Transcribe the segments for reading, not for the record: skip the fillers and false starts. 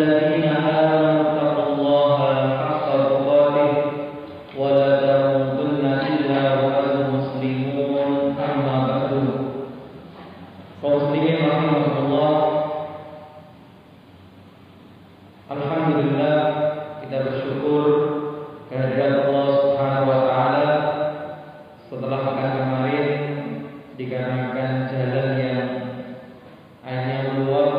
الذين آمنوا اتقوا الله حق تقاته ولا تموتن إلا وأنتم مسلمون أما بعد. Kaum muslimin rahimahullah, alhamdulillah kita bersyukur kehadirat Allah Subhanahu wa taala setelah pekan kemarin dikarenakan jalan yang airnya meluap,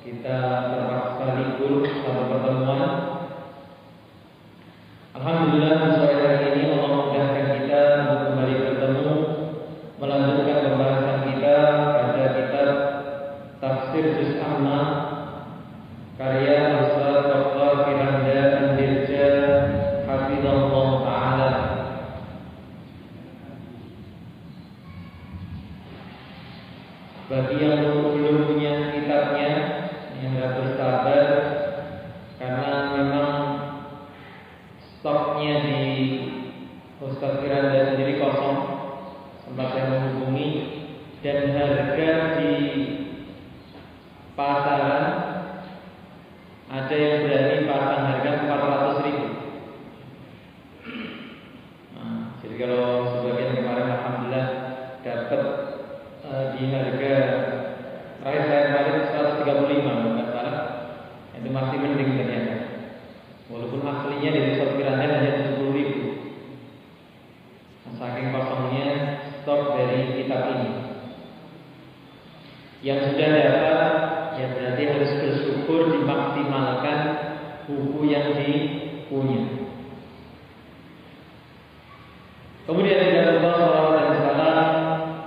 kita terpaksa libur satu pertemuan. Alhamdulillah sore hari ini Allah memudahkan kita untuk kembali bertemu melanjutkan pembahasan kita pada kitab Tafsir Juz Amma karya Ustaz Dr. Firanda Andirja Hafizahullah Ta'ala. Bagi yang belum punya kitabnya, yang harus bersabar karena memang stoknya di Ustaz Firanda sendiri kosong. Sempat saya menghubungi dan harga di pasaran ada yang berani pasang harga 400.000. Jadi kalau sebagian kemarin alhamdulillah dapat di harga terakhir saya kemarin 135 nggak salah, itu masih mending ternyata. Walaupun aslinya dari Ustaz Firanda hanya 10.000. Saking kosongnya stok dari kitab ini. Yang sudah dapat ya berarti harus bersyukur, dimaksimalkan buku yang dipunya. Kemudian tidak lupa salawat dan salam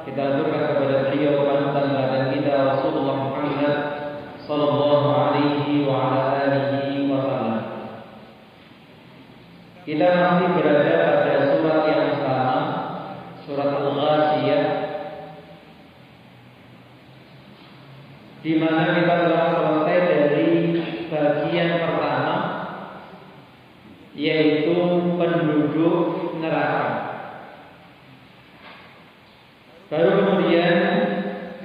kita aturkan kepada beliau panutan teladan kita Rasulullah Muhammad sallallahu alaihi wa ala alihi wasallam. Kita masih berada pada surat yang sama, surat Al-Ghasyiyah, di mana kita telah selesai dari bagian pertama, yaitu penduduk neraka. Baru kemudian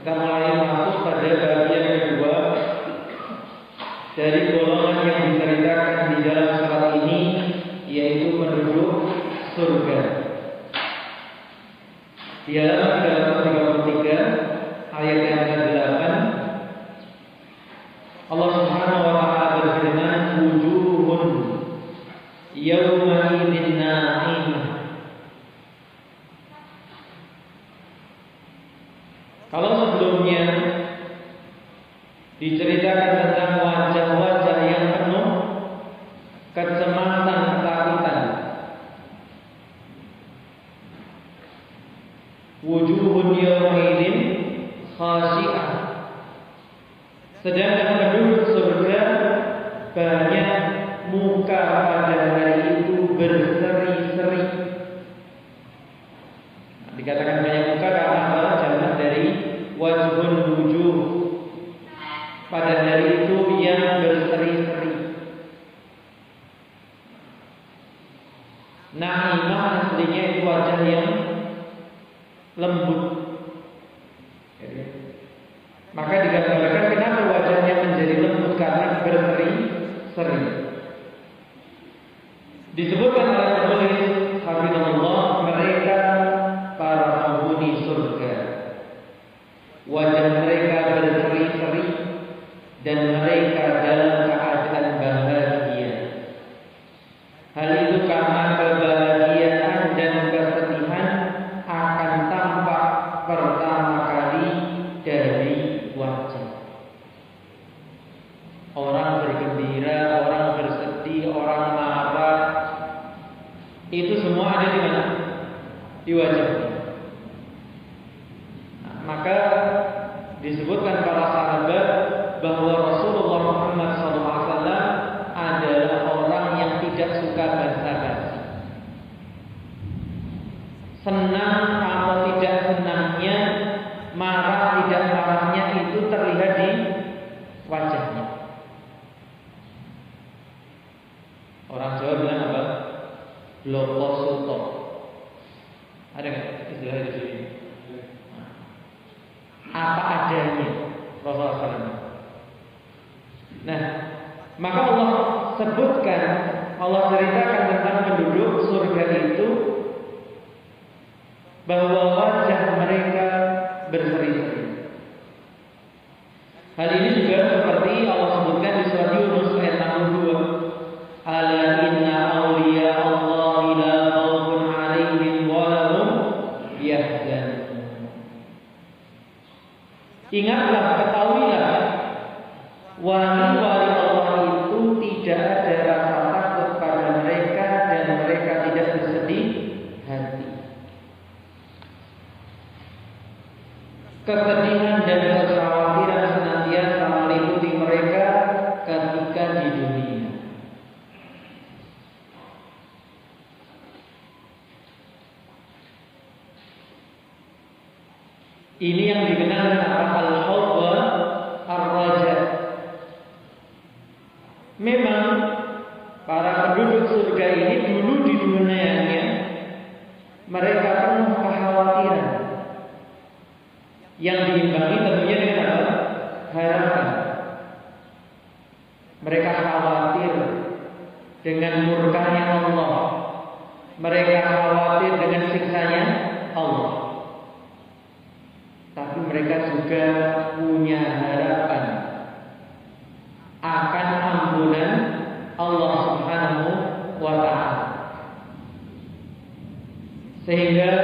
kita mulai masuk pada bagian kedua dari golongan yang diceritakan di dalam surat ini, yaitu penduduk surga. Di halaman 333 ayat yang ke-8 Allah Subhanahu wa taala berfirman, wujuhun yawma idzin na'imah. Kalau sebelumnya diceritakan tentang wajah-wajah yang penuh kecemasan, ketakutan, wujuhun yawma idzin khashi'ah. Sedangkan penduduk surga banyak muka pada hari itu berseri-seri. Dikatakan banyak muka karena apa? Jamak dari wajhun wujuh. Pada hari itu yang berseri-seri. Na'imah aslinya itu wajah yang lembut. Maka dikatakan kenapa wajahnya menjadi lembut, karena berseri-seri. Disebutkan oleh penulis hafizahullah, mereka para penghuni surga, wajah mereka berseri-seri dan mereka dalam keadaan bahagia. Hal itu karena kebahagiaan dan kesedihan akan tampak pertama kali dari wajah. Orang bergembira, orang bersedih, orang marah, itu semua ada di mana? Di wajahnya. Maka disebutkan para sahabat bahwa Rasulullah Muhammad SAW adalah orang yang tidak suka basa-basi. Senang atau tidak senangnya, marah tidak marahnya itu terlihat di wajahnya. Orang Jawa bilang apa? Bloko suto. Ada nggak istilah di sini? Apa adanya Rasulullah SAW. Nah, Maka Allah sebutkan, Allah ceritakan tentang penduduk surga itu bahwa wajah mereka berseri-seri. Hal ini juga seperti Allah sebutkan di surat Yunus ayat 62. Ala inna awliya Allah la khawfun 'alaihim wa lahum yahzanun. Ingatlah, ketahuilah, wali-wali Allah itu tidak ada rasa takut pada mereka dan mereka tidak bersedih hati. Kesedihan dan kekhawatiran senantiasa meliputi mereka ketika di dunia. Ini yang dikenal dengan al-khawf wa ar-raja. Memang para penduduk surga ini dulu di dunianya mereka penuh kekhawatiran yang diimbangi tentunya dengan apa? Harapan. Mereka khawatir dengan murkanya Allah. Mereka khawatir dengan siksanya Allah. Tapi mereka juga punya harapan akan ampunan Allah Subhanahu wa ta'ala. Sehingga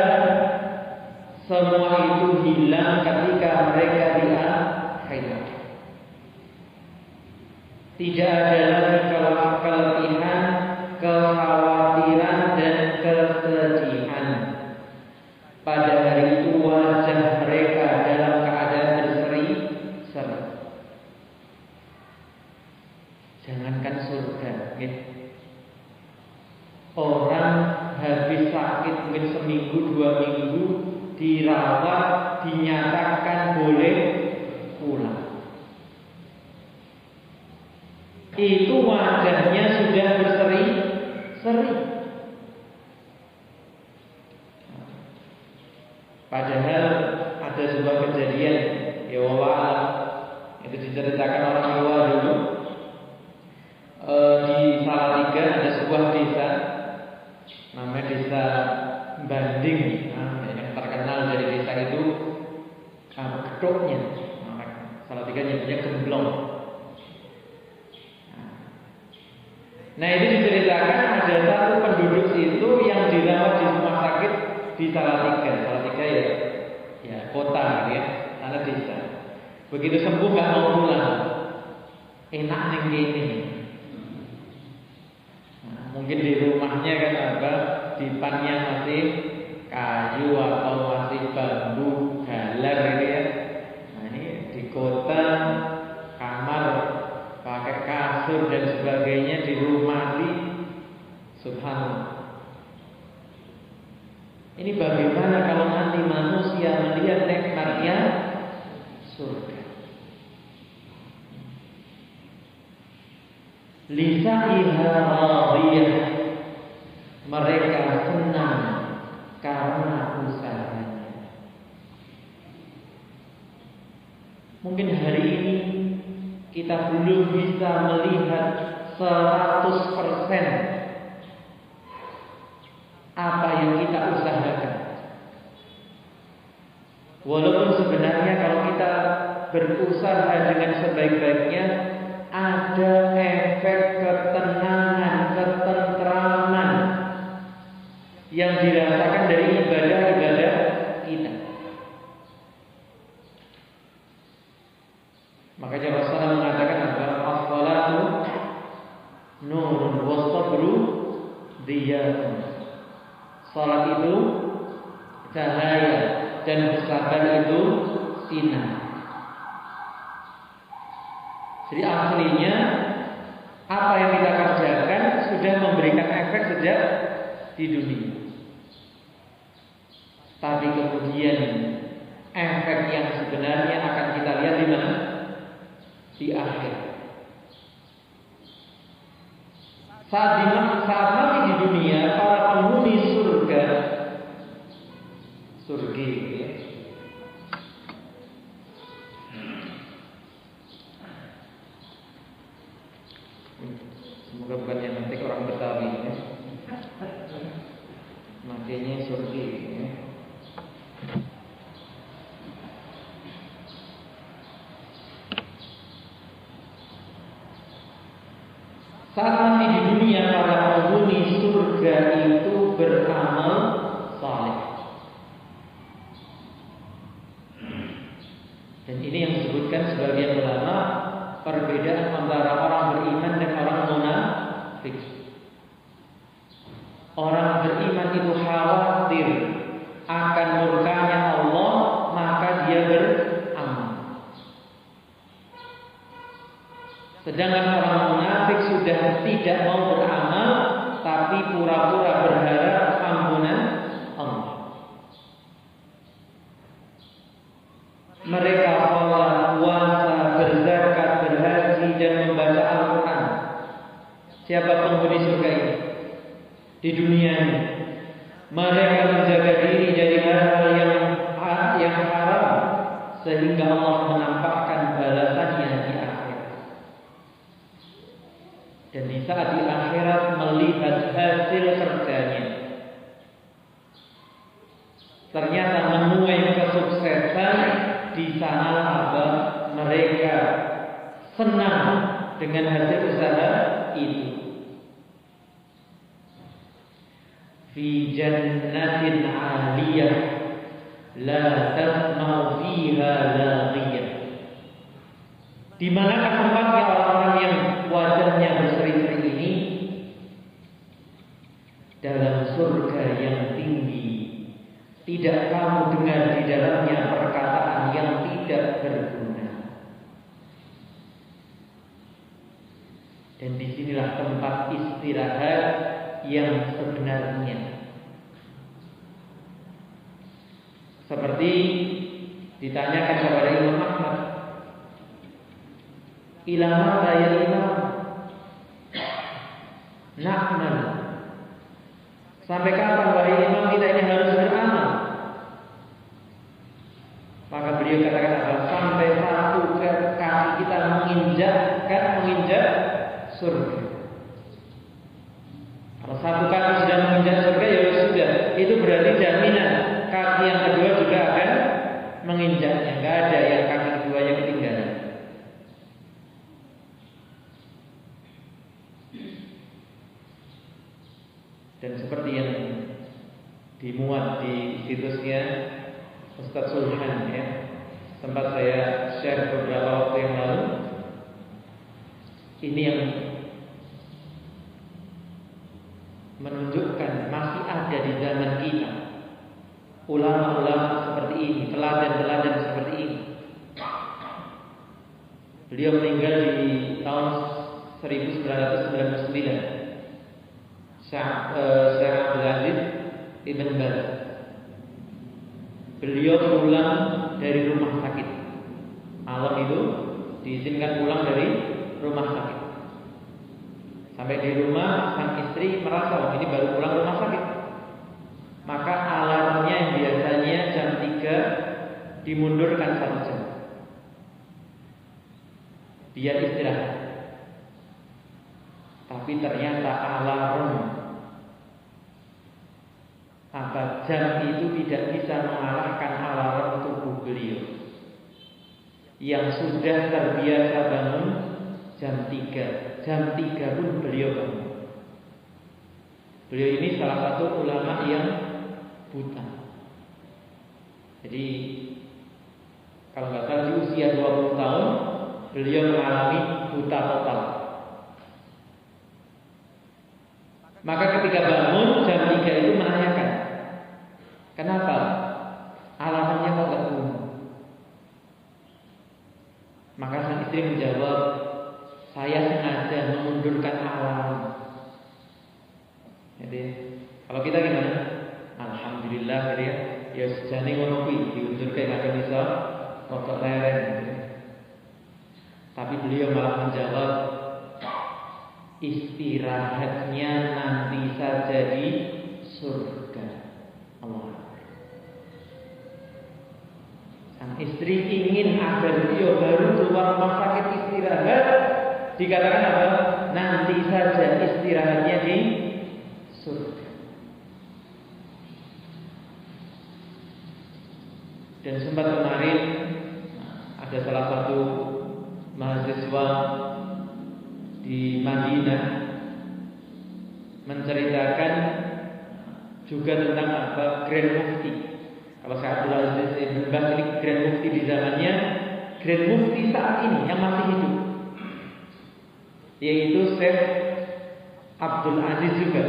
semua itu hilang ketika mereka di akhirat. Tidak ada lagi keletihan, kekhawatiran dan kesedihan. Pada hari itu wajah mereka dalam keadaan berseri-seri. Jangankan surga, orang habis sakit mungkin seminggu 2 minggu dirawat, dinyatakan boleh pulang. Itu wajahnya sudah berseri-seri. Padahal ada sebuah kejadian, ya wallah, itu diceritakan orang tua dulu. Di Salatiga ada sebuah desa, namanya desa Banding. Yang terkenal dari desa itu gedoknya. Salatiga nyebutnya gemblong. Nah, itu diceritakan ada satu penduduk itu yang dirawat di rumah sakit di Salatiga. Salatiga ya kota ya, sana desa. Begitu sembuh gak mau pulang. Enak nih ini. Mungkin di rumahnya kan apa, dipannya masih kayu atau masih bambu galar ini ya. Nah, ini di kota kamar pakai kasur dan sebagainya, di rumah di subhanallah. Ini bagaimana kalau nanti manusia melihat nikmatnya surga. Lisa'iha radiyah, mereka senang karena usahanya. Mungkin hari ini kita belum bisa melihat 100% apa yang kita usahakan. Walaupun sebenarnya kalau kita berusaha dengan sebaik-baiknya, ada efek ketenangan, ketentraman yang dirasakan dari ibadah-ibadah kita. Makanya Rasulullah mengatakan apa? As-salatu nurun was-sabru diyatun. Salat itu cahaya dan bersabar itu sinar. Jadi aslinya apa yang kita kerjakan sudah memberikan efek sejak di dunia. Tapi kemudian efek yang sebenarnya akan kita lihat di mana? Di akhir. Saat masih di dunia, para penghuni surga, ya, Semoga bukan yang nanti orang Betawi ya. Makanya surgi ya. Saat masih di dunia, para penghuni surga itu beramal saleh. Dan ini yang disebutkan sebagian ulama, perbedaan antara orang beriman dan orang munafik. Orang beriman itu khawatir akan murkanya Allah, maka dia beramal. Sedangkan orang munafik sudah tidak mau beramal, tapi pura-pura berharap ampunan Allah. Mereka sholat, puasa, berzakat, berhaji, dan membaca Al-Quran. Siapa penghuni surga ini? Di dunia ini mereka menjaga diri dari hal-hal yang haram, sehingga Allah menampakkan balasannya di akhirat. Dan di saat di akhirat melihat hasil kerjanya, ternyata menuai kesuksesan. Di sanalah mereka senang dengan hasil usaha itu. Fi jannatin 'aliyah la tasma'u fiha laghiyah. Di manakah tempatnya orang-orang yang wajahnya berseri-seri ini? Dalam surga yang tinggi. Tidak kamu dengar di dalamnya perkataan yang tidak berguna. Dan disinilah tempat istirahat yang sebenarnya. Seperti ditanyakan kepada Imam Ahmad, ilama ya imam na'mal, sampai kapan wahai imam kita ini harus beramal? Maka beliau katakan apa? Sampai satu kaki kita menginjak surga. Kalau satu kaki sudah menginjak surga, ya sudah. Itu berarti jaminan kaki yang kedua juga akan menginjaknya. Enggak ada yang kaki kedua yang ketinggalan. Dan seperti yang dimuat di situsnya Ustaz Sulhan ya, sempat saya share beberapa waktu yang lalu. Ini yang menunjukkan masih ada di zaman kita ulama-ulama seperti ini, teladan-teladan seperti ini. Beliau meninggal di tahun 1999. Syekh Abdul Aziz Ibn Baz. Beliau pulang dari rumah sakit. Malam itu diizinkan pulang dari rumah sakit. Sampai di rumah sang istri merasa, oh, ini baru pulang rumah sakit. Maka alarmnya yang biasanya jam 3 dimundurkan 1 jam. Biar istirahat. Tapi ternyata alarm jam itu tidak bisa mengalahkan alarm tubuh beliau yang sudah terbiasa bangun jam 3. Jam 3 pun beliau bangun. Beliau ini salah satu ulama yang buta. Jadi kalau nggak salah di usia 20 tahun beliau mengalami buta total. Maka ketika bangun jam 3 itu menanyakan, kenapa alarmnya kok nggak bunyi? Maka sang istri menjawab, saya sengaja memundurkan alarm. Jadi kalau kita gimana? Alhamdulillah ya sejane ngono kuwi diundurke kadang bisa rotok leren. Tapi beliau malah menjawab, istirahatnya nanti saja di surga. Allah. Sang istri ingin agar beliau baru keluar rumah sakit istirahat dikatakan apa? Nanti saja istirahatnya di surga. Dan sempat kemarin ada salah satu mahasiswa di Madinah menceritakan juga tentang apa Grand Mufti. Kalau saya Abdul Aziz Ibn Baz ini Grand Mufti di zamannya, Grand Mufti saat ini yang masih hidup, yaitu Syekh Abdul Aziz juga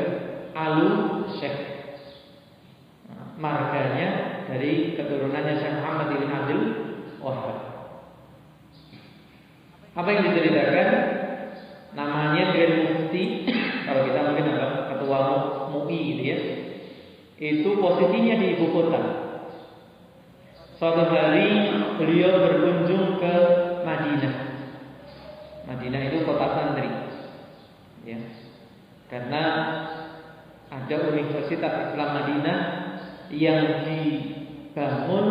Alu Syekh. Marganya dari keturunannya Syekh Muhammad bin Abdul Wahab. Apa yang diceritakan? Namanya Grand Mufti. Kalau kita mungkin apa? Ketua MUI gitu ya. Itu posisinya di ibu kota. Suatu hari beliau berkunjung ke Madinah. Madinah itu kota santri, ya. Karena ada Universitas Islam Madinah yang dibangun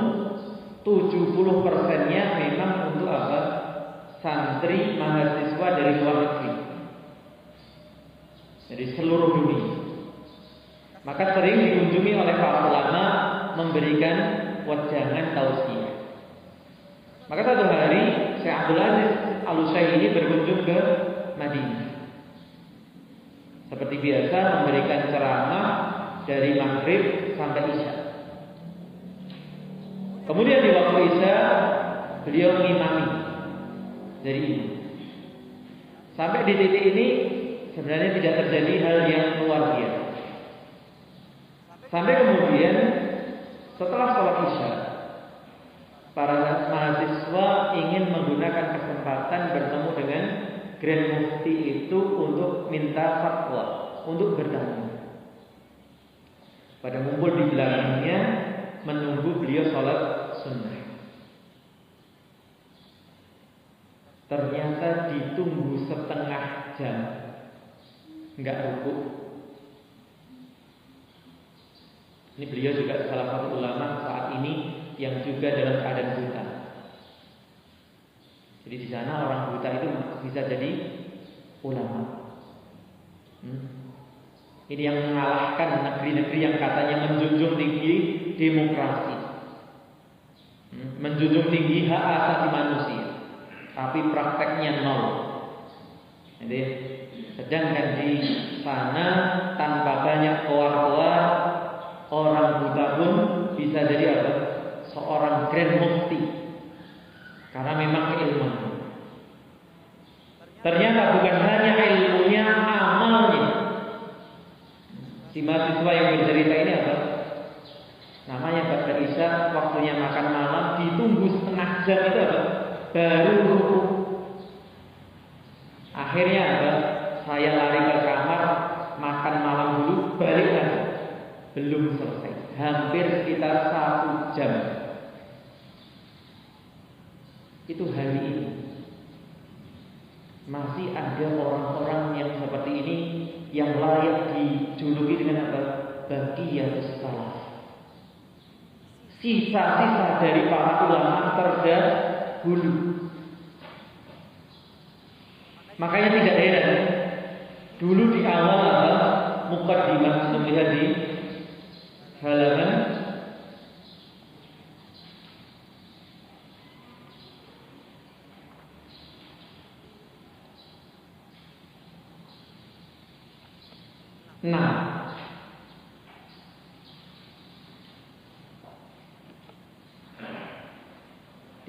70%-nya memang untuk apa? Santri mahasiswa dari luar negeri, dari seluruh dunia. Maka sering dikunjungi oleh para ulama memberikan wejangan tausiah. Maka satu hari Syekh Abdul Aziz Al-Syekh ini berkunjung ke Madinah. Seperti biasa memberikan ceramah dari maghrib sampai isya. Kemudian di waktu isya beliau mengimami dari ini. Sampai di titik ini sebenarnya tidak terjadi hal yang luar biasa. Sampai kemudian setelah sholat isya, para mahasiswa ingin menggunakan kesempatan bertemu dengan Grand Mufti itu untuk minta fatwa, untuk bertanya. Pada ngumpul di belakangnya menunggu beliau sholat sunnah. Ternyata ditunggu setengah jam, enggak rukuk. Ini beliau juga salah satu ulama saat ini yang juga dalam keadaan buta. Jadi di sana orang buta itu bisa jadi ulama. Ini yang mengalahkan negeri-negeri yang katanya menjunjung tinggi demokrasi, menjunjung tinggi hak asasi manusia, tapi prakteknya nol. Jadi sedangkan di sana tanpa banyak keluar-keluar, orang buta pun bisa jadi apa? Seorang Grand Mufti. Karena memang keilmuan. Ternyata bukan hanya ilmunya, amalnya. Si mahasiswa yang bercerita ini apa? Namanya pada isya, waktunya makan malam, ditunggu setengah jam itu apa? Baru rukuk. Akhirnya apa? Saya lari ke kamar, makan malam dulu, balik lagi. Belum selesai, hampir sekitar 1 jam. Itu hari ini masih ada orang-orang yang seperti ini yang layak dijuluki dengan apa? Baqiyatus salaf. Sisa-sisa dari para ulama terdahulu. Makanya tidak heran dulu di awal apa? Muqaddimah melihat di halaman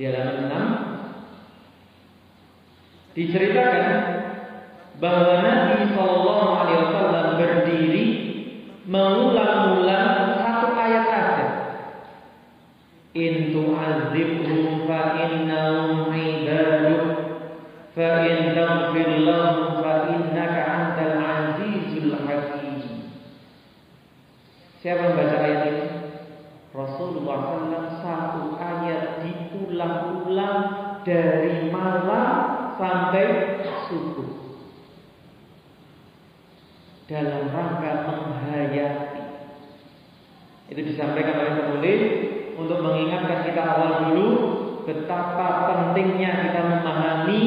di halaman 6 diceritakan bahwa Nabi Shallallahu Alaihi Wasallam berdiri mengulang-ulang satu ayat saja. In tu'adzibhum fa innahum ibaduk fa in taghfir lahum fa innaka antal azizul hakim. Siapa yang baca ayat ini? Rasulullah SAW. Satu ayat diulang-ulang dari malam sampai subuh dalam rangka menghayati. Itu disampaikan oleh penulis untuk mengingatkan kita awal dulu betapa pentingnya kita memahami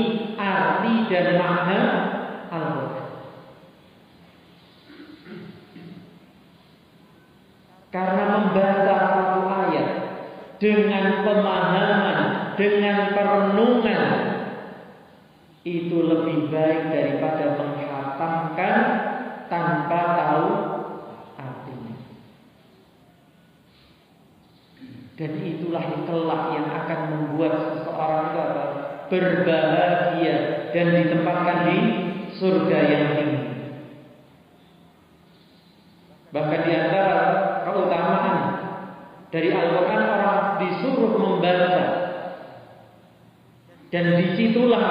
arti dan makna Al-Quran. Karena membaca satu ayat dengan pemahaman, dengan perenungan, itu lebih baik daripada menghatamkan tanpa tahu artinya. Dan itulah kelak yang akan membuat seseorang itu berbahagia dan ditempatkan di surga yang tinggi. Bahkan di antara keutamaan dari Al-Quran, orang disuruh membaca, dan disitulah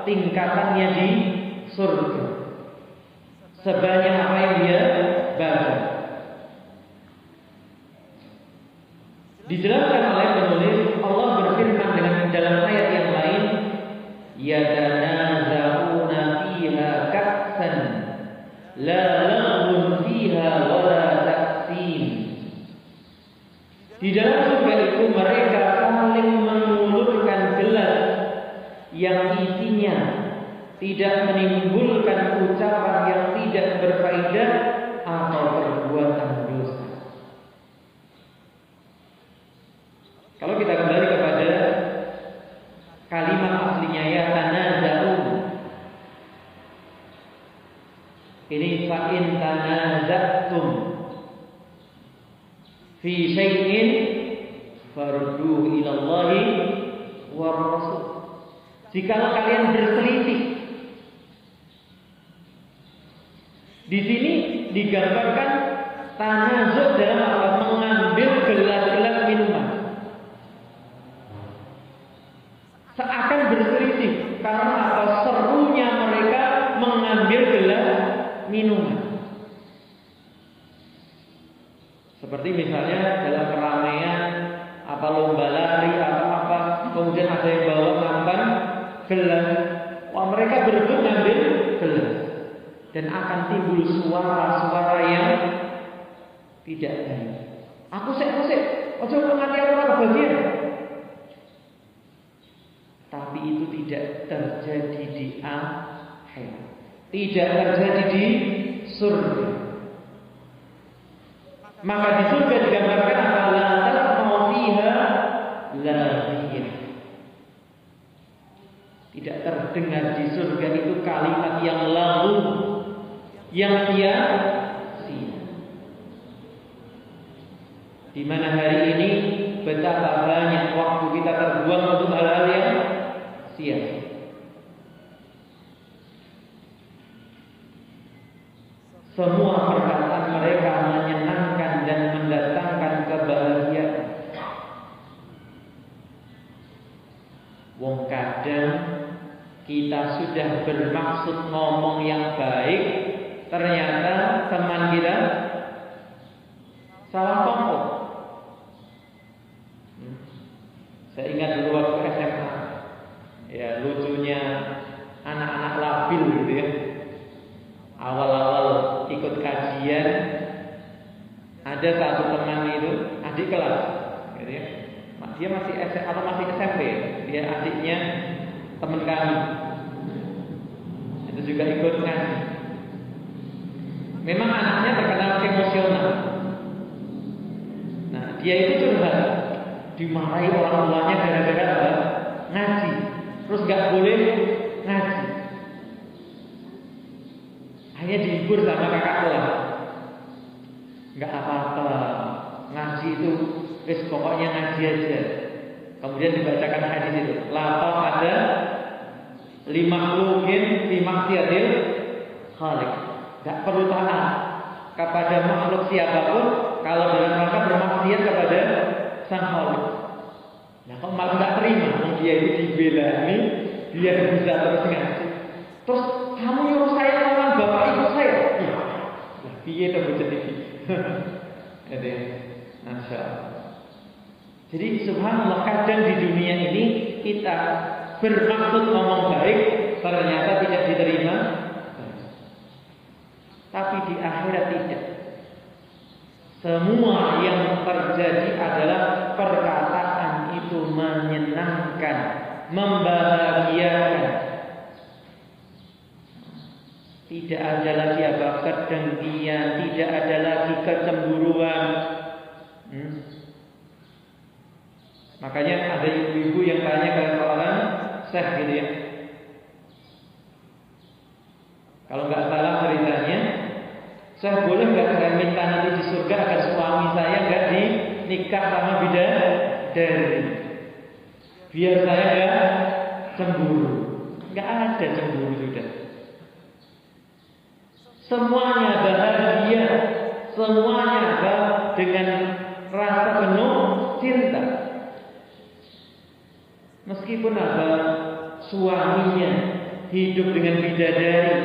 tingkatannya di surga, sebanyak apa yang dia baca. Dijelaskan oleh penulis, Allah berfirman dalam ayat yang lain, yatanaza'una fiha ka'san la laghun fiha wa la ta'sim. Di dalam surga itu mereka saling mengulurkan gelas yang isinya tidak menimbulkan ucapan yang tidak berfaedah atau perbuatan dosa. Kalau kita kembali kepada kalimat aslinya yatanaza'un, ini fa in tanaza'tum fi syai'in farudduhu ila Allahi wa Rasul. Jika kalian berselisih, di sini digambarkan tanazu' dalam mengambil gelas-gelas minuman. Seakan berselisih karena serunya mereka mengambil gelas minuman. Seperti misalnya dalam keramaian, lomba lari atau apa, kemudian ada yang bawa nampan gelas, wah mereka berebut ngambil gelas, dan akan timbul suara-suara yang tidak baik. Aku sek, ojo nganti orang bagian. Tapi itu tidak terjadi di akhirat, tidak terjadi di surga. Maka di surga digambarkan la tasma'u fiha laghiyah. Tidak terdengar di surga itu kalimat yang laghu, yang sia-sia. Di mana hari ini betapa banyak waktu kita terbuang untuk hal-hal yang sia-sia. Semua perkataan mereka menyenangkan dan mendatangkan kebahagiaan. Wong kadang kita sudah bermaksud ngomong yang baik, ternyata teman kita salah ngomong. Saya ingat dulu waktu SMA, ya lucunya anak-anak labil gitu ya. Awal-awal ikut kajian, ada satu teman itu adik kelas, gitu ya. Dia masih atau masih SMP, dia adiknya teman kami. Itu juga ikut ngaji. Memang anaknya terkenal emosional. Nah, dia itu curhat, dimarahi orang tuanya gara-gara apa? Ngaji, terus gak boleh ngaji. Hanya dihibur sama kakak kelas. Gak apa-apa, ngaji itu pokoknya ngaji aja. Kemudian dibacakan hadis itu, lafaz ada 5 mungkin fi maksiatil khaliq. Gak perlu taat kepada makhluk siapapun kalau dalam rangka bermaksiat kepada sang khaliq. Nah, kok malah gak terima? Dia itu dibela ini, dia bisa terus ngaji. Terus kamu nyuruh saya lawan bapak ibu saya? Ya, piye to bocah iki? Ada, masya Allah. Jadi subhanallah, kadang di dunia ini kita bermaksud ngomong baik, ternyata tidak diterima. Tapi di akhirat tidak. Semua yang terjadi adalah perkataan itu menyenangkan, membahagiakan, Tidak ada lagi apa kedengkian, tidak ada lagi kecemburuan. Makanya ada ibu-ibu yang tanya ke seorang syekh gitu ya. Kalau nggak salah ceritanya, saya boleh nggak saya minta nanti di surga agar suami saya nggak dinikah sama bidadari, biar saya nggak cemburu. Nggak ada cemburu sudah. Semuanya bahagia, semuanya dengan rasa penuh cinta. Meskipun ada suaminya hidup dengan bidadari,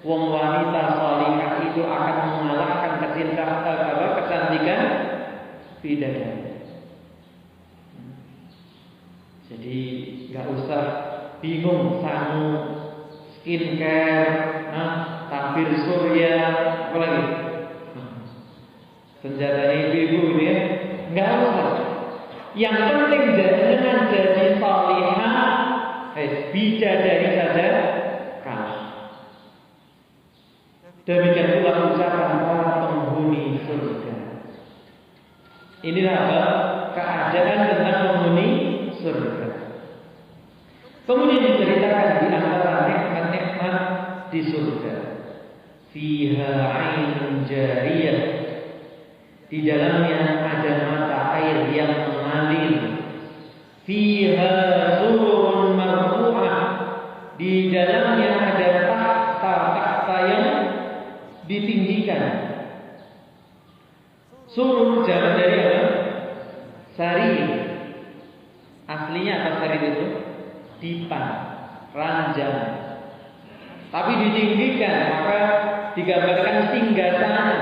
wong wanita salihah itu akan mengalahkan kecantikan bidadari. Jadi nggak usah bingung sangu skincare, tabir surya, apa lagi? Senjatanya ibu-ibu ini ya, nggak usah. Yang penting dengan jadi salihah, bidadari saja kalah. Demikian pula ucapan para penghuni surga. Inilah keadaan tentang penghuni surga. Kemudian diceritakan di antara nikmat-nikmat di surga. Fiha 'ainun jariyah. Di dalamnya ada mata air yang mengalir. Fiha sururun marfu'ah. Di dalamnya ada takhta-takhta yang ditinggikan. Surur jalan dari apa? Sari. Aslinya apa sari itu? Dipan, ranjang. Tapi ditinggikan, maka digambarkan singgasana.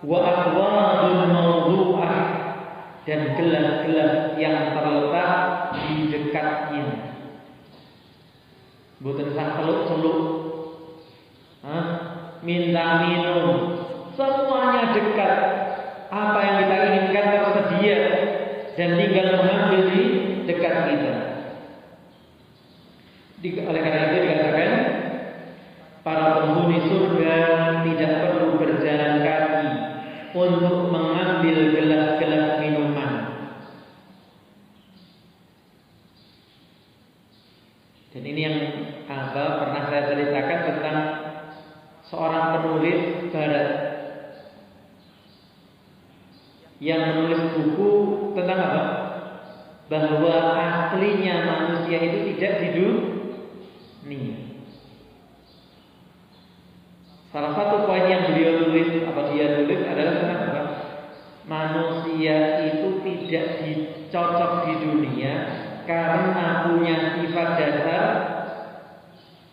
Wa akhwadun mawdu'ah, dan gelas-gelas yang terletak di dekatnya. Bukan sak celuk-celuk, minta minum, semuanya dekat. Apa yang kita inginkan tersedia dan tinggal mengambil di dekat kita. Oleh karena itu dikatakan para penghuni surga tidak perlu berjalan kaki untuk mengambil gelas-gelas minuman. Dan ini yang pernah saya ceritakan tentang seorang penulis barat yang menulis buku tentang apa? Bahwa aslinya manusia itu tidak di dunia. Salah satu poin yang dia tulis adalah tentang apa? Manusia itu tidak dicocok di dunia karena punya sifat dasar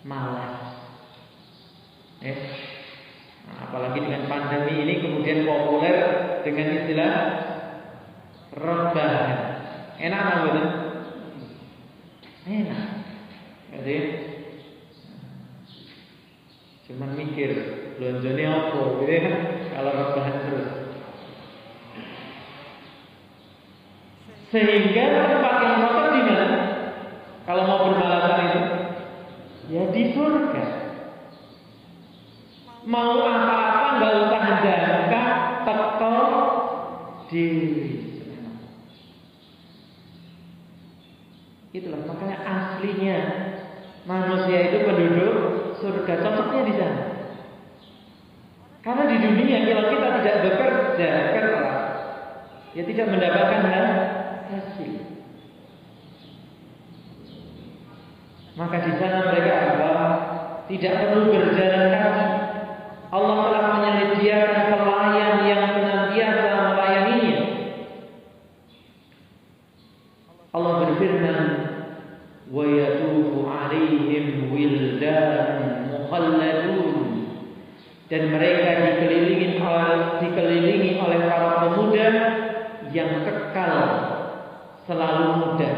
malas. Apalagi dengan pandemi ini kemudian populer dengan istilah rebahan. Enak apa betul? Enak. Jadi cuman mikir belanja apa gitu ya, kalau rebahan terus. Sehingga tempat yang cocok di mana? Kalau mau bermalasan itu, ya di surga. Mau apa-apa nggak usah jangka, teko diri. Itulah makanya aslinya manusia itu penduduk surga, cocoknya di sana. Karena di dunia kalau kita tidak bekerja keras, ya tidak mendapatkan hasil. Maka di sana mereka tidak perlu berjalan kaki. Allah telah menyediakan pelayan yang senantiasa melayaninya. Allah berfirman, "Wa yatufu 'alaihim wildan mukhalladun." Dan mereka dikelilingi oleh para pemuda yang kekal, selalu muda.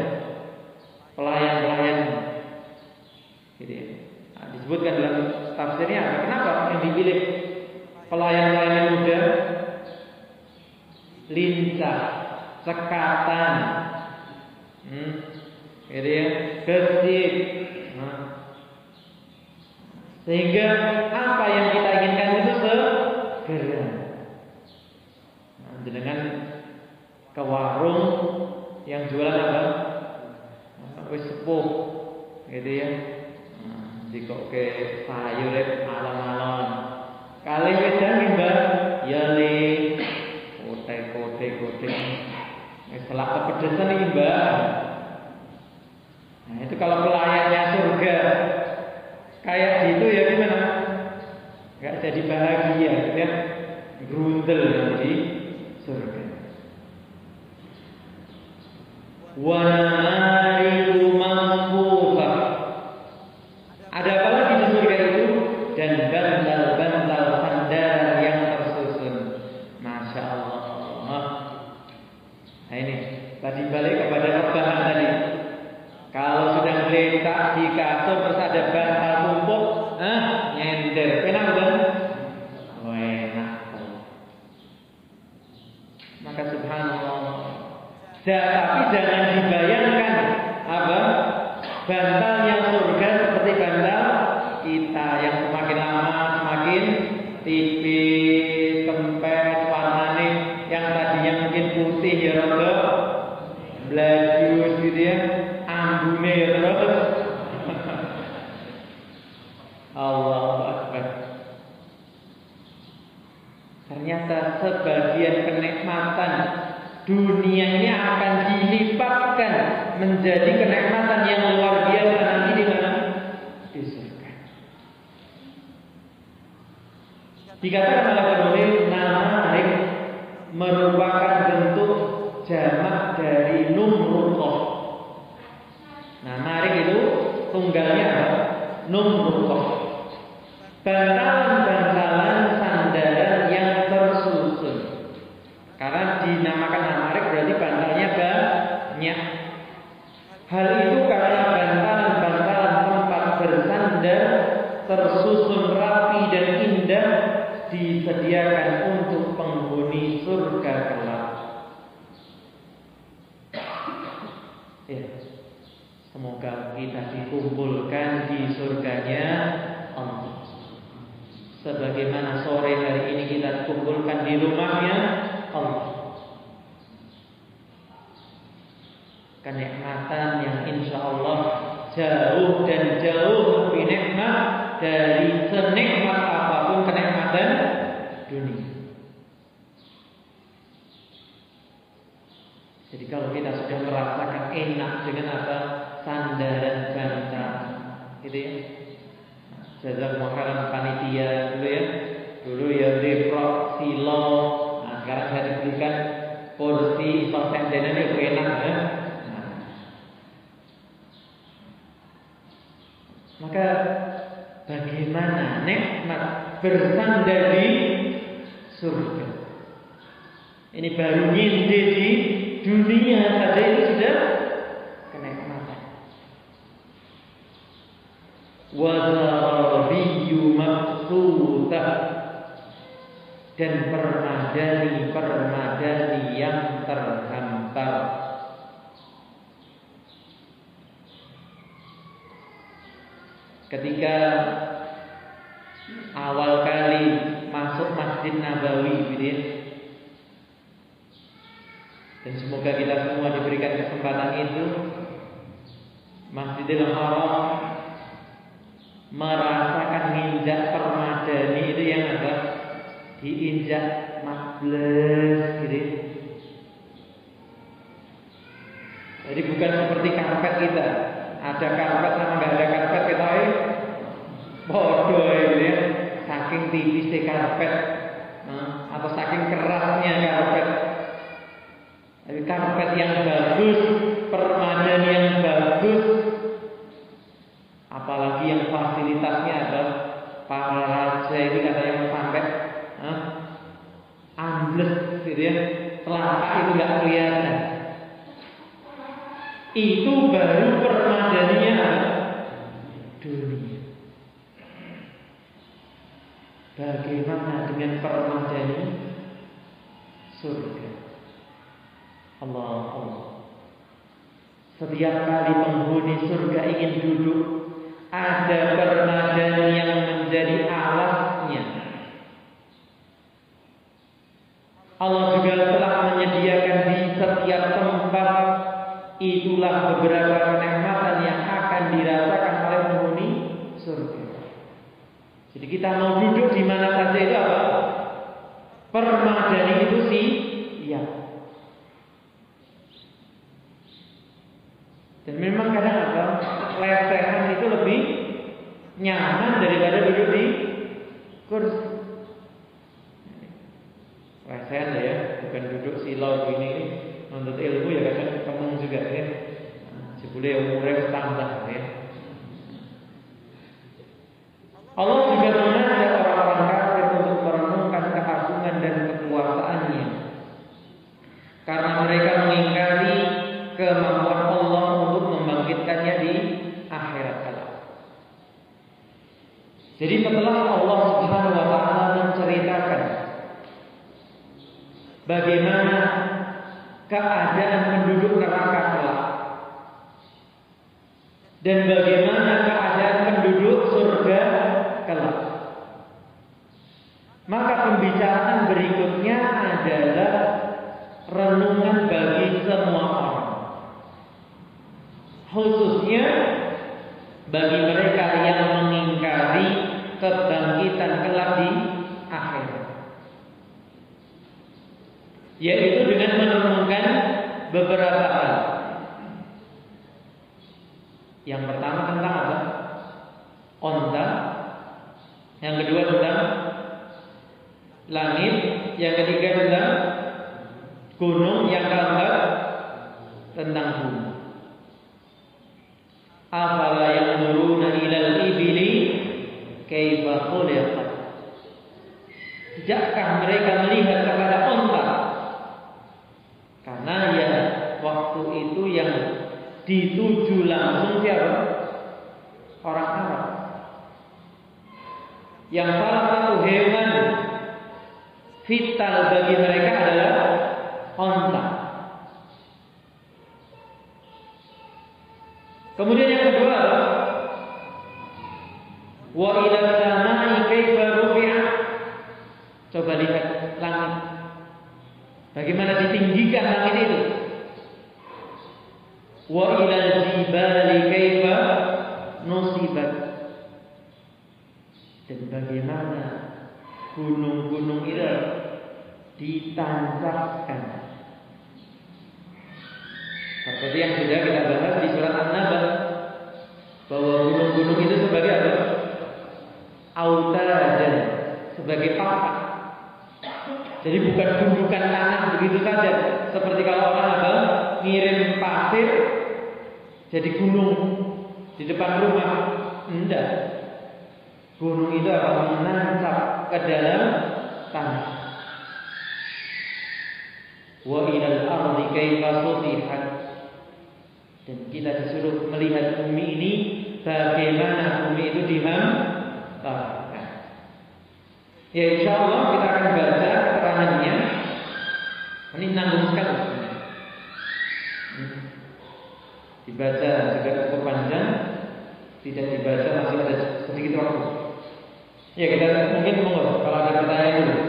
Pelayan-pelayan. Gitu ya. Disebutkan dalam tafsirnya apa? Kenapa yang dipilih pelayan-pelayan yang muda? Lincah, cekatan, gitu ya, gesit. Nah, sehingga apa yang kita inginkan itu segera. Nah, dengan ke warung yang jualan apa? Wis sepuh, gitu ya. Jika ke sayur alon-alon, kali wedang mbak, ya le, kote. Setelah kepedesan nih mbak. Nah itu kalau pelayannya surga kayak gitu ya gimana? Gak jadi bahagia, gitu ya. Grundel di surga. Wanariku mampuha. Ada apa lagi di surga itu? Dan bantal-bantal sandaran yang tersusun. Masya Allah. Nah ini tadi balik kepada rebahan tadi. Kalau sudah letak di kasur terus ada bantal tumpuk, nyender, enak kan? Oh, enak. Maka subhanallah. Tapi jangan dibayangkan apa bantalnya surga seperti bantal kita yang semakin lama semakin tipis, kempes, warnanya yang tadinya mungkin putih ya rada blajus gitu ya, ambune ya terus. Allahu Akbar. Ternyata sebagian kenikmatan dunia ini akan dilipatkan menjadi kenikmatan yang luar biasa nanti di mana? Di surga. Dikatakan oleh penulis namarik merupakan bentuk jamak dari numruqah. Namarik itu tunggalnya apa? Numruqah. Bantalan-bantalan sandaran yang tersusun. Karena dinamakan namarik berarti bantalnya banyak. Hal itu karena bantalan-bantalan tempat bersandar tersusun rapi dan indah disediakan untuk penghuni surga kelak. Ya, semoga kita dikumpulkan di surganya Allah. Sebagaimana sore hari ini kita dikumpulkan di rumahnya Allah. Kenikmatan yang insya Allah jauh dan jauh lebih nikmat dari senikmat apapun kenikmatan dunia. Jadi kalau kita sudah merasakan enak dengan apa sandaran bantal, gitu ya. Jazakumullah khairan panitia dulu ya. Dulu ya refrok silo. Nah sekarang saya diberikan kursi sendenan itu enak ya. Nah. Maka bagaimana nikmat bersandar di surga? Ini baru nginde di dunia saja itu sudah kenikmatan. Wazarabiyyu mabsutah, dan permadani yang terhampar. Ketika awal kali masuk Masjid Nabawi gitu ya. Dan semoga kita semua diberikan kesempatan itu. Masjidil Haram merasakan injak permadani itu yang apa? Diinjak 14 gitu. Jadi bukan seperti karpet kita. Ada karpet sama nggak ada karpet kita bodoh gitu ya. Saking tipisnya karpet atau saking kerasnya karpet. Tapi karpet yang bagus, permadani yang bagus, apalagi yang fasilitasnya ada para raja itu katanya sampai ambles gitu ya, telapak itu nggak kelihatan. Itu baru permadaninya dunia. Bagaimana dengan permadani surga? Allah. Setiap kali penghuni surga ingin duduk, ada permadani yang menjadi alasnya. Allah juga telah menyediakan di setiap tempat. Itulah beberapa kenikmatan yang akan dirasakan oleh penghuni surga. Jadi kita mau duduk di mana saja itu apa? Permadani itu sih, iya. Dan memang kadang apa? Lesehan itu lebih nyaman daripada duduk di kursi. Lesehan ya, bukan duduk silau gini. Menuntut ilmu ya kadang kemung juga ya. Jebule umure tambah ya. Allah juga mengajak orang-orang kafir untuk merenungkan keagungan dan kekuasaannya. Karena mereka mengingkari kemampuan Allah untuk membangkitkannya di akhirat kelak. Jadi setelah Allah Subhanahu wa taala menceritakan bagaimana keadaan penduduk neraka kelak dan bagaimana keadaan penduduk surga kelak, maka pembicaraan berikutnya adalah renungan bagi semua orang, khususnya bagi mereka yang mengingkari kebangkitan kelak di akhirat, yaitu dengan merenungkan beberapa hal. Yang pertama tentang apa? Onta. Yang kedua tentang langit. Yang ketiga tentang gunung. Yang keempat tentang bumi. Afala yanzuruna ilal ibili kaifa khuliqat. Tidakkah mereka melihat kepada onta? Karena ya waktu itu yang dituju langsung siapa? Orang Arab. Yang salah satu hewan vital bagi mereka adalah onta. Kemudian yang kedua, wa ila samai kaifa rufi'at. Coba lihat langit. Bagaimana ditinggikan langit itu? Wa ilal jibali kaifa nusibat. Dan bagaimana gunung-gunung itu ditancapkan. Seperti yang sudah kita bahas di surat An-Naba, bahwa gunung-gunung itu sebagai apa? Autadan, sebagai papan. Jadi bukan gundukan tanah begitu saja. Seperti kalau orang apa? Ngirim pasir jadi gunung di depan rumah. Enggak. Gunung itu akan menancap ke dalam tanah. Wa ilal ardi kaifa sutihat. Dan kita disuruh melihat bumi ini, bagaimana bumi itu dihantarkan. Ya insyaallah kita akan baca keterangannya. Ini nanggung sekali. Dibaca juga cukup panjang, tidak dibaca masih ada sedikit waktu. Ya kita mungkin monggo kalau ada pertanyaan dulu.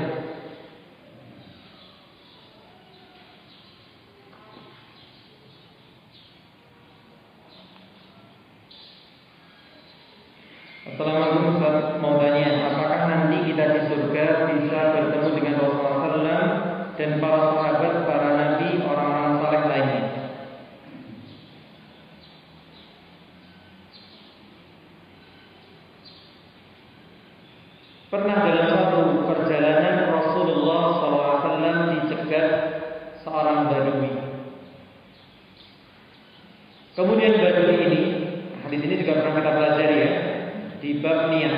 Assalamualaikum, mau tanya, apakah nanti kita di surga bisa bertemu dengan Rasulullah SAW dan para sahabat, para nabi, orang-orang saleh lainnya? Pernah dalam suatu perjalanan Rasulullah SAW dicegat seorang badui. Kemudian badui ini, hadis ini juga pernah kita pelajari ya, di bab niat.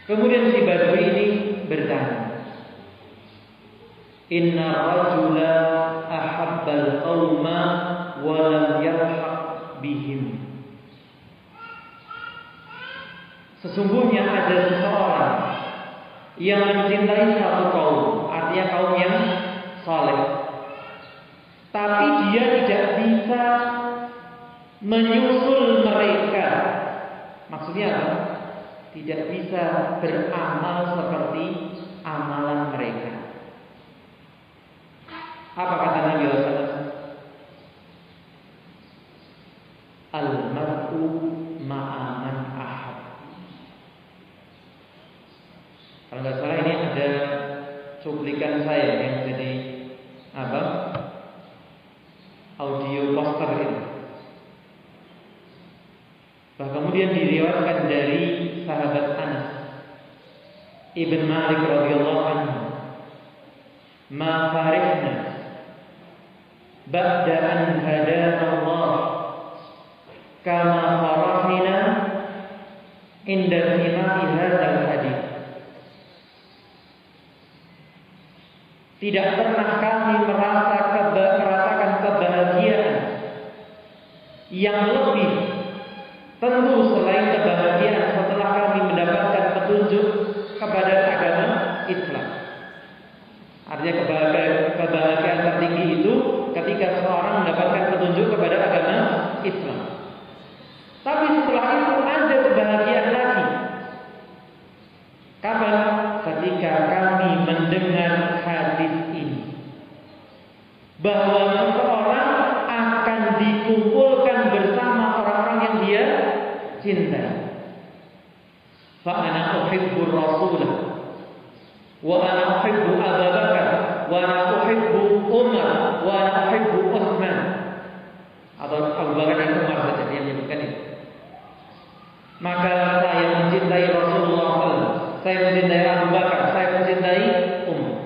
Kemudian si badui ini bertanya, Inna rajula ahabbal qawma wa lam yarhaq bihim. Sesungguhnya ada seseorang yang mencintai satu kaum, artinya kaum yang saleh, tapi dia tidak bisa menyusul mereka. Maksudnya apa? Tidak bisa beramal seperti amalan mereka. Apa kata Nabi SAW? Al-mar'u ma'aman ahab. Kalau nggak salah ini ada cuplikan saya yang jadi apa? Audio poster ini. Kemudian diriwayatkan dari sahabat Anas Ibn Malik radhiyallahu anhu, "Ma farihna ba'da an hadana Allah kama farahna inda sina'i hadzal hadits." Tidak pernah kami merasakan kebahagiaan yang lebih tentu selain kebahagiaan setelah kami mendapatkan petunjuk kepada agama Islam. Artinya kebahagiaan tertinggi itu ketika seorang mendapatkan petunjuk kepada agama Islam. Tapi setelah itu ada kebahagiaan lagi. Kapan? Ketika kami mendengar hadis ini, bahwa seseorang akan dikumpulkan bersama orang-orang yang dia cintai. Fa ana uhibbu Rasulah wa ana uhibbu Abu Bakar wa ana uhibbu Umar wa ana uhibbu Utsman. Atau Abu Bakar dan Umar saja yang menyebutkan itu. Maka saya mencintai Rasulullah SAW, saya mencintai Abu Bakar, saya mencintai Umar.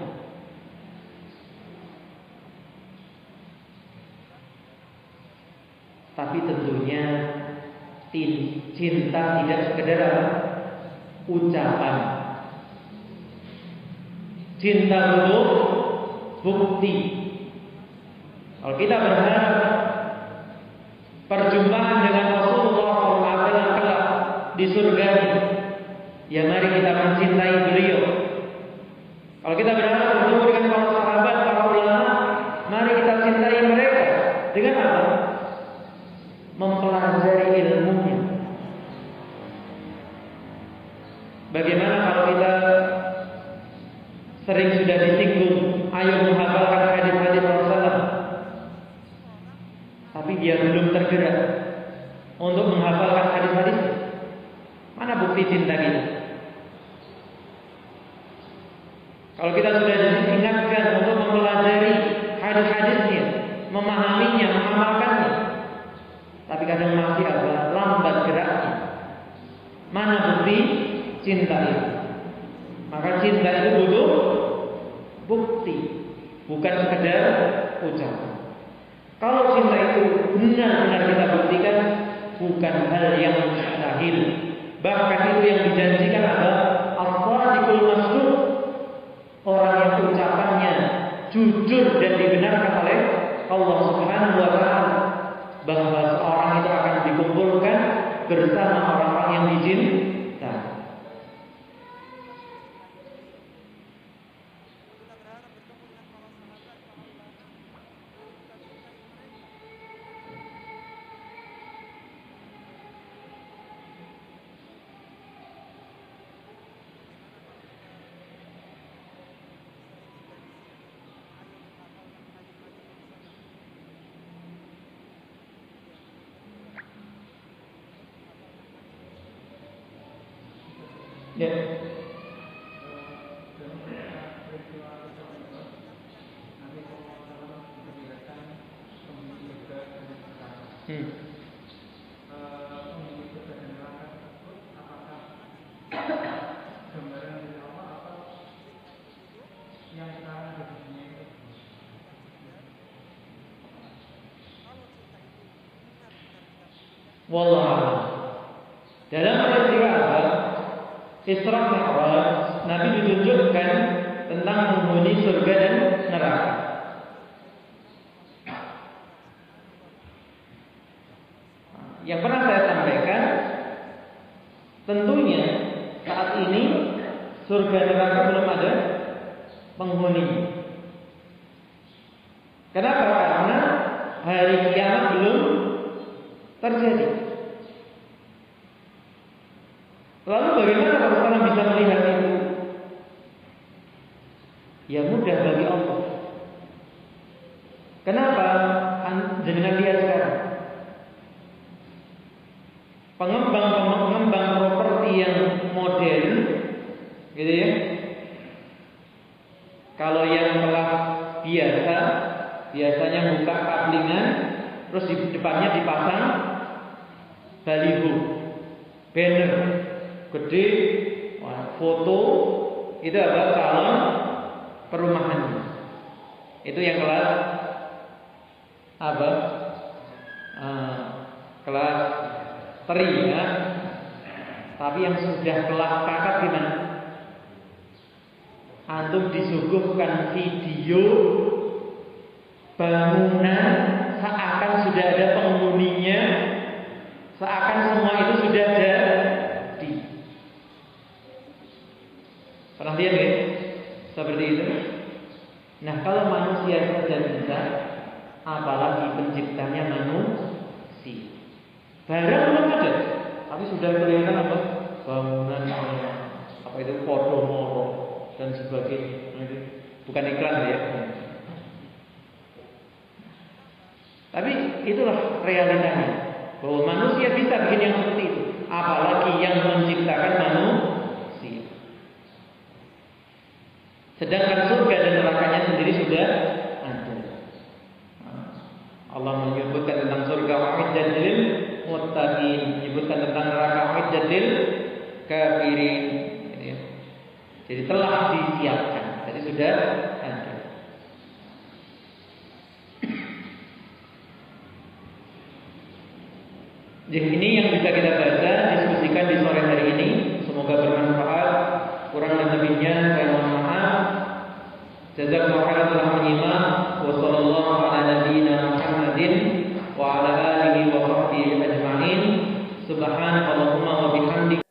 Tapi tentunya cinta tidak sekedar ucapan. Cinta butuh bukti. Kalau kita berharap perjumpaan dengan Rasulullah SAW kelak di surga, ya mari kita mencintai beliau. Kalau kita berharap bertemu dengan para sahabat, para ulama, mari kita cintai mereka. Dengan apa? Mempelajari ilmunya. Bagaimana kalau kita sering sudah disinggung, ayo menghafalkan hadis-hadis Rasulullah, tapi dia belum tergerak untuk menghafalkan hadis-hadis? Mana bukti cinta kita? Kalau kita sudah diingatkan untuk mempelajari hadis-hadisnya, memahaminya, mengamalkannya, tapi kadang masih agak lambat geraknya, mana bukti cinta itu? Maka cinta itu butuh bukti, bukan sekedar ucapan. Kalau cinta itu benar-benar kita buktikan, bukan hal yang mustahil. Bahkan itu yang dijanjikan adalah as-sadiqul masduq, orang yang ucapannya jujur dan dibenarkan oleh Allah Subhanahu wa taala, bahwa seorang itu akan dikumpulkan bersama orang-orang yang dicintai. Ya. Wallah, dalam peristiwa Isra Mi'raj, Nabi ditunjukkan tentang penghuni surga dan neraka. Yang pernah saya sampaikan, tentunya saat ini surga neraka belum ada penghuni. Kenapa? Karena kiamat belum terjadi. Lalu bagaimana kalau orang bisa melihat itu? Ya mudah bagi Allah. Kenapa? Jenengan lihat sekarang. Pengembang properti yang modern, gitu ya. Kalau yang kelas biasa, biasanya buka kaplingan, terus di depannya dipasang baliho, banner gede, foto, itu adalah calon perumahannya. Itu yang kelas apa? Kelas teri ya. Tapi yang sudah kelas kakap gimana? Antum disuguhkan video bangunan seakan sudah ada penghuninya, seakan semua itu sudah jadi. Pernah lihat ya? Seperti itu. Nah, kalau manusia saja bisa, apalagi penciptanya manusia. Barang belum ada, tapi sudah kelihatan apa? Bangunan apa itu podomoro dan sebagainya. Bukan iklan ya. Tapi itulah realitanya, bahwa manusia bisa bikin yang seperti itu, apalagi yang menciptakan manusia. Sedangkan surga dan nerakanya sendiri sudah ada. Allah menyebutkan tentang surga wa'iddat lil muttaqin, menyebutkan tentang neraka wa'iddat lil kafirin. Jadi telah disiapkan, jadi sudah ada. Jadi ini yang bisa kita baca, diskusikan di sore hari ini. Semoga bermanfaat. Kurang dan lebihnya saya mohon maaf. Jazakumullah khairan telah menyimak. Wassallallahu ala nabiyyina Muhammadin wa ala alihi wa sahbihi ajma'in. Subhanakallahumma wa bihamdika.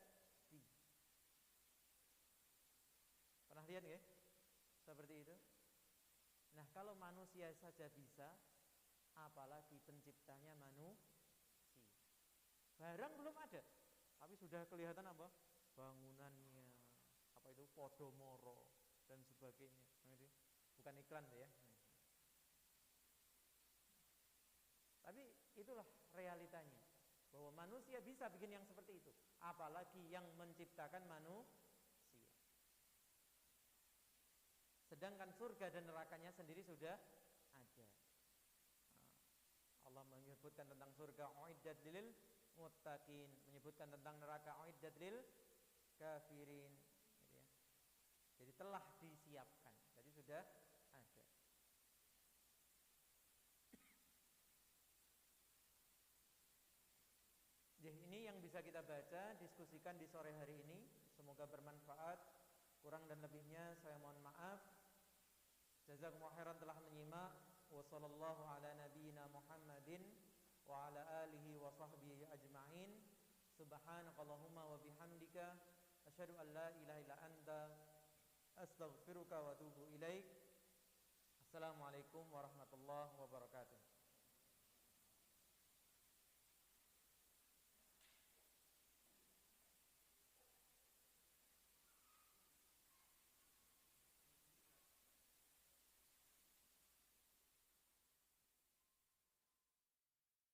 Pernah lihat ya? Seperti itu. Nah, kalau manusia saja bisa, apalagi penciptanya manusia. Barang belum ada, tapi sudah kelihatan apa? Bangunannya, apa itu podomoro dan sebagainya. Bukan iklan ya. Tapi itulah realitanya, bahwa manusia bisa bikin yang seperti itu, apalagi yang menciptakan manusia. Sedangkan surga dan nerakanya sendiri sudah ada. Allah menyebutkan tentang surga uiddat lil muttaqin, menyebutkan tentang neraka uiddat lil kafirin, gitu ya. Jadi telah disiapkan, jadi sudah ada. Jadi ini yang bisa kita baca, diskusikan di sore hari ini. Semoga bermanfaat. Kurang dan lebihnya saya mohon maaf. Jazakumullah khairan telah menyimak. Wassallallahu ala nabiyyina Muhammadin wa ala alihi wa sahbihi ajma'in. Subhanakallahumma wa bihamdika asyhadu an la ilaha illa anta astaghfiruka wa atubu ilaik. Assalamualaikum warahmatullahi wabarakatuh.